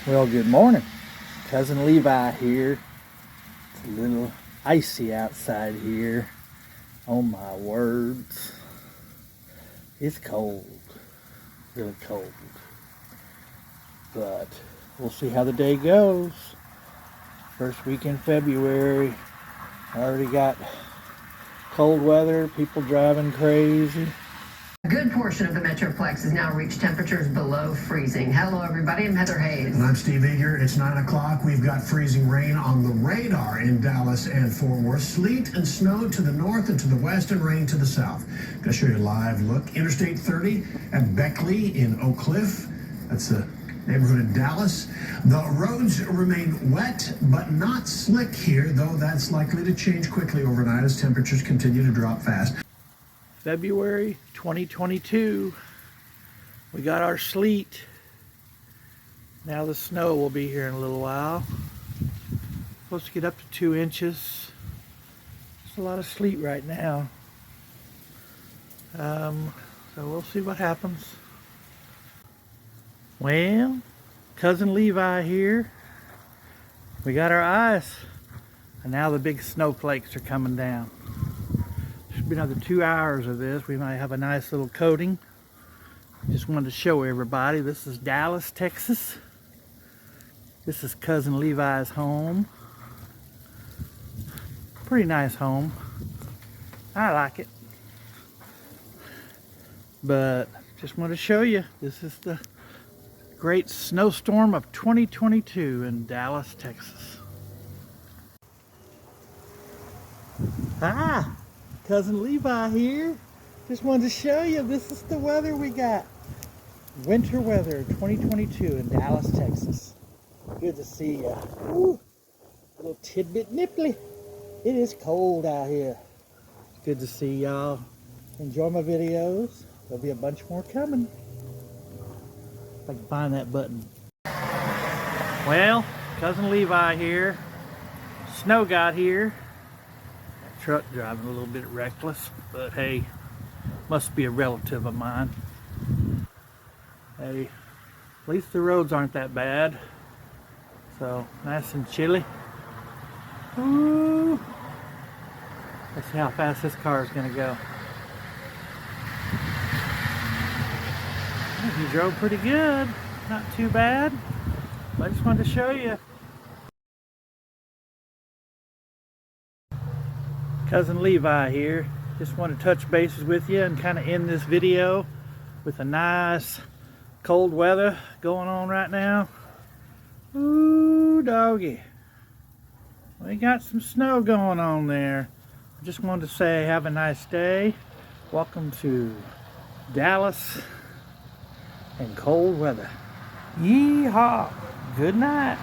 Well, good morning. Cousin Levi here. It's a little icy outside here. Oh my words. It's cold. Really cold. But we'll see how the day goes. First week in February. Already got cold weather, people driving crazy. A good portion of the Metroplex has now reached temperatures below freezing. Hello, everybody. I'm Heather Hayes. And I'm Steve Eager. It's 9 o'clock. We've got freezing rain on the radar in Dallas and Fort Worth. Sleet and snow to the north and to the west, and rain to the south. Going to show you a live look. Interstate 30 at Beckley in Oak Cliff. That's the neighborhood in Dallas. The roads remain wet but not slick here, though that's likely to change quickly overnight as temperatures continue to drop fast. February 2022. We got our sleet. Now the snow will be here in a little while. Supposed to get up to 2 inches. There's a lot of sleet right now. So we'll see what happens. Well, Cousin Levi here. We got our ice. And now the big snowflakes are coming down. Should be another 2 hours of this. We might have a nice little coating. Just wanted to show everybody. This is Dallas, Texas. This is Cousin Levi's home. Pretty nice home. I like it. But just wanted to show you. This is the great snowstorm of 2022 in Dallas, Texas. Ah! Cousin Levi here. Just wanted to show you, this is the weather we got. Winter weather 2022 in Dallas, Texas. Good to see ya. Woo. A little tidbit nipply. It is cold out here. Good to see y'all. Enjoy my videos. There'll be a bunch more coming. If I can find that button. Well, Cousin Levi here. Snow got here. Truck driving a little bit reckless, but hey, must be a relative of mine. Hey, at least the roads aren't that bad. So nice and chilly. Ooh. Let's see how fast this car is gonna go. He drove pretty good, not too bad. But I just wanted to show you. Cousin Levi here. Just want to touch bases with you and kind of end this video with a nice cold weather going on right now. Ooh, doggy. We got some snow going on there. I just wanted to say have a nice day. Welcome to Dallas and cold weather. Yeehaw. Good night.